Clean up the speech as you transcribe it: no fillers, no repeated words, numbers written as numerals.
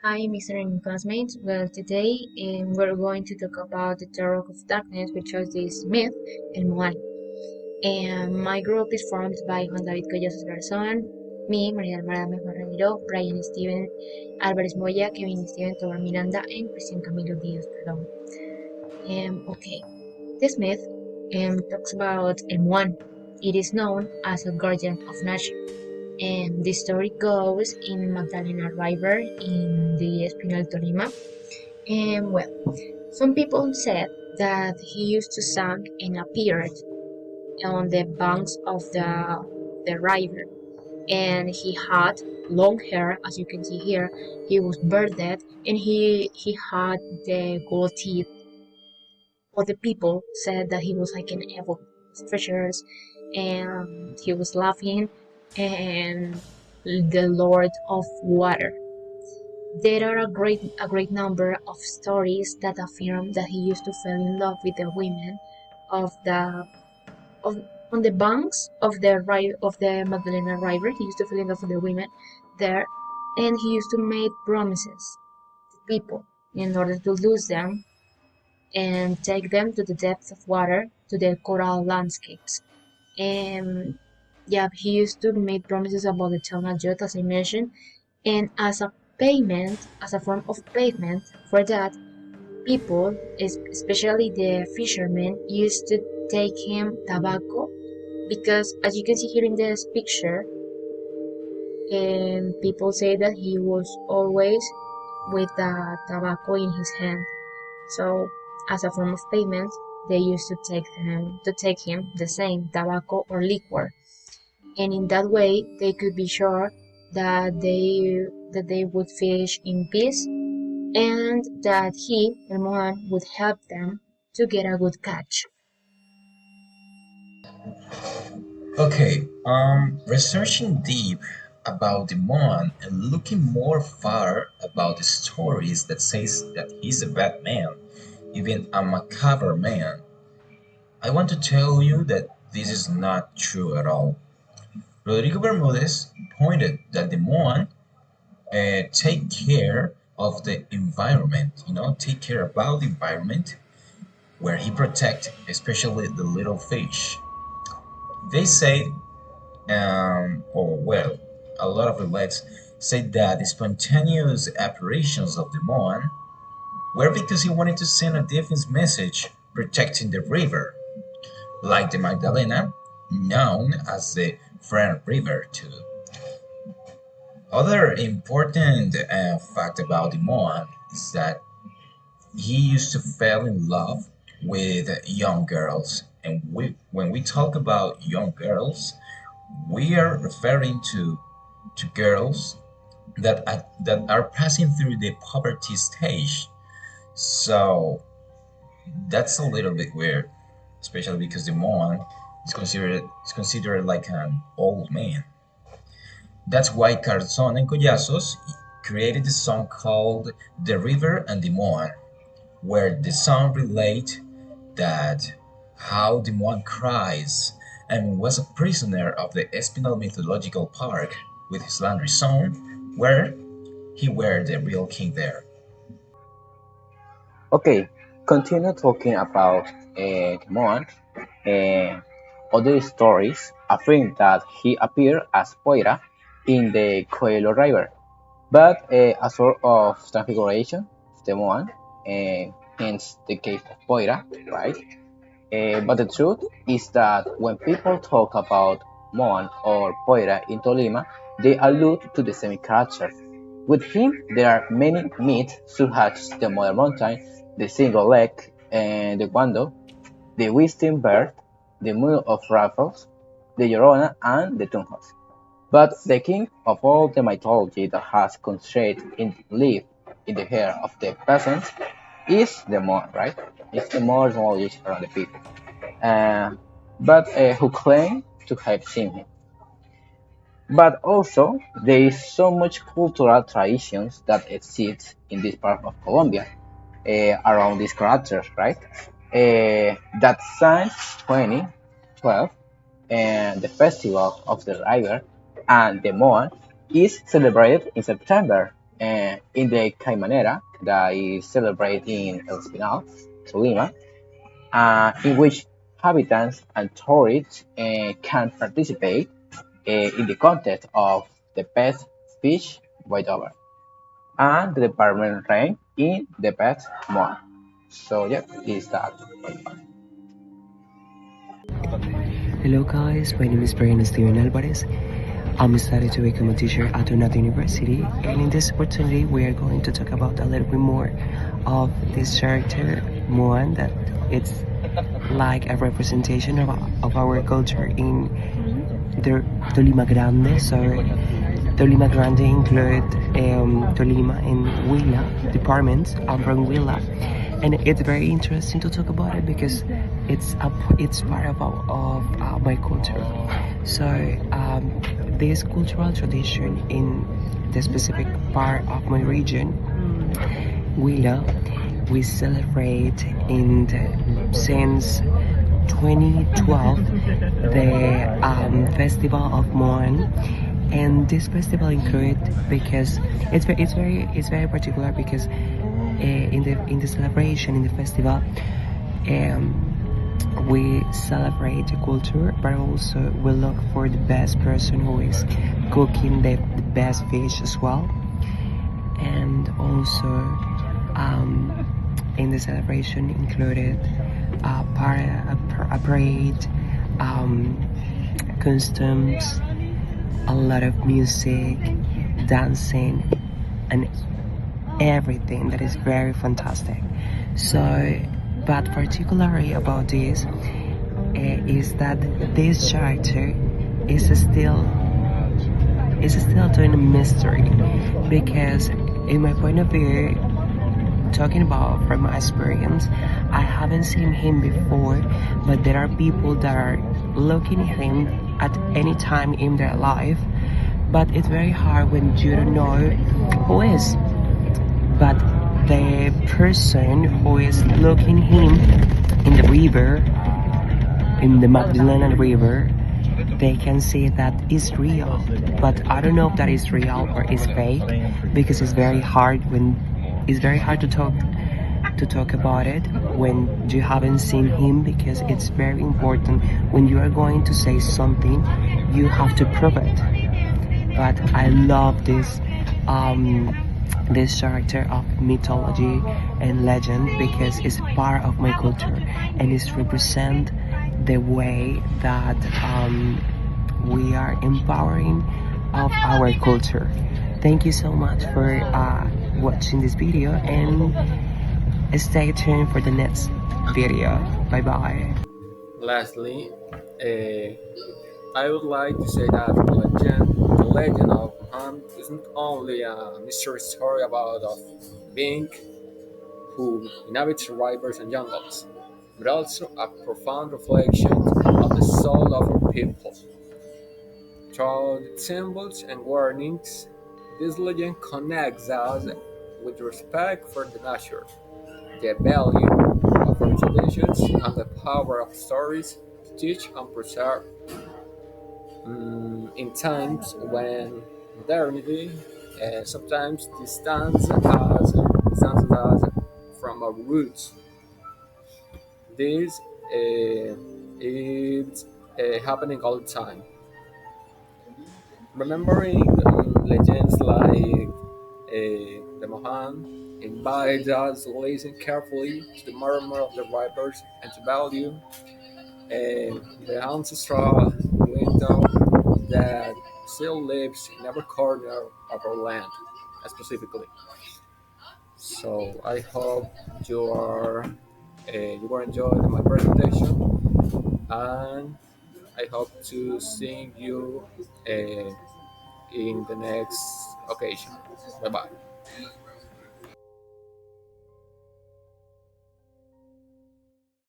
Hi, Mr. and classmates. Well, today we're going to talk about the Terror of Darkness, which is this myth in Mohan. And my group is formed by Juan Collazos Garzón, me, Miranda, Barreiro, Brayan, Sthiven, Alvarez, Moya, Kevin, Sthiven, Tovar, Miranda, and Cristian, Camilo, Diaz, Perdomo. Okay, this myth talks about M1. It is known as a guardian of nature. And the story goes in Magdalena River in the Espinal Tolima. And well, some people said that he used to sing and appeared on the banks of the river, and he had long hair, as you can see here. He was bearded, and he had the gold teeth. Other people said that he was like an evil treasures, and he was laughing, and the Lord of Water. There are a great number of stories that affirm that he used to fall in love with the women of the of on the banks of the Magdalena River. He used to fall in love with the women there, and he used to make promises to people in order to lose them and take them to the depths of water to the coral landscapes. And yeah, he used to make promises about the eternal youth, as I mentioned, and as a payment, as a form of payment for that, people, especially the fishermen, used to take him tobacco because, as you can see here in this picture, and people say that he was always with the tobacco in his hand. So, as a form of payment, they used to take him the same tobacco or liquor, and in that way they could be sure that they would fish in peace and that he, the Mohan, would help them to get a good catch. Okay, researching deep about the Mon and looking more far about the stories that says that he's a bad man, even a macabre man. I want to tell you that this is not true at all. Rodrigo Bermudez pointed that the Mon take care of the environment, take care about the environment where he protect especially the little fish. They say or well, a lot of relates say that the spontaneous apparitions of the Moan were because he wanted to send a defense message protecting the river, like the Magdalena, known as the Friend River too. Other important fact about the Moan is that he used to fall in love with young girls, and when we talk about young girls, we are referring to girls that are passing through the puberty stage. So that's a little bit weird, especially because the Moan is considered like an old man. That's why Garzón and Collazos created a song called "The River and the Moan," where the song relate that how the Moan cries and was a prisoner of the Espinal Mythological Park with his laundry son, where he were the real king there. Okay, continue talking about Moan. Uh, Other stories affirm that he appeared as Poira in the Coelho River, but a sort of transfiguration of the Moan, hence the case of Poira, right? But the truth is that when people talk about Moan or Poira in Tolima, they allude to the same character. With him, there are many myths such as the Mother Mountain, the Single Leg, and the Guando, the Wisdom Bird, the Moon of Raffles, the Llorona, and the Tunjas. But the king of all the mythology that has concentrated in live in the hair of the peasants is the Moon, right? It's the more knowledge around the people. Uh, but who claim to have seen him. But also, there is so much cultural traditions that exist in this part of Colombia around these characters, right? That since 2012, the Festival of the River and the Moa is celebrated in September. in the Caimanera that is celebrated in El Espinal, Tolima, in which inhabitants and tourists can participate in the contest of the best fish by Dover and the department rank in the best mohan. So yeah, is that. Hello guys, my name is Brian Sthiven Alvarez. I'm studying to become a teacher at another university, and in this opportunity we are going to talk about a little bit more of this character Juan, that it's like a representation of our culture in the Tolima Grande. So Tolima Grande include Tolima and Huila departments. I'm from Huila, and it's very interesting to talk about it because it's part of my culture. So this cultural tradition in the specific part of my region, Huila, we celebrate since 2012 the festival of Mohan, and this festival included because it's very particular because in the celebration in the festival, we celebrate the culture, but also we look for the best person who is cooking the best fish as well. And also in the celebration included a parade, customs, a lot of music, dancing, and everything that is very fantastic. So, but particularly about this is that this character is still doing a mystery, because in my point of view, talking about from my experience, I haven't seen him before, but there are people that are looking at him at any time in their life, but it's very hard when you don't know who is. But the person who is looking him in the river, in the Magdalena River, they can see that it's real. But I don't know if that is real or is fake, because it's very hard to talk about it when you haven't seen him, because it's very important when you are going to say something, you have to prove it. But I love this character of mythology and legend because it's part of my culture, and it represent the way that we are empowering of our culture. Thank you so much for watching this video, and stay tuned for the next video. Bye bye. Lastly, I would like to say that the legend of Han isn't only a mystery story about a being who inhabits rivers and jungles, but also a profound reflection of the soul of our people. Through its symbols and warnings, this legend connects us with respect for the nature, the value of our traditions, and the power of stories to teach and preserve. In times when modernity sometimes distances us from our roots. This is happening all the time. Remembering legends like the Mohan invites us to listen carefully to the murmur of the rivers and to value the ancestral window that still lives in every corner of our land, specifically. So I hope you are enjoying my presentation, and I hope to see you in the next occasion. Bye bye.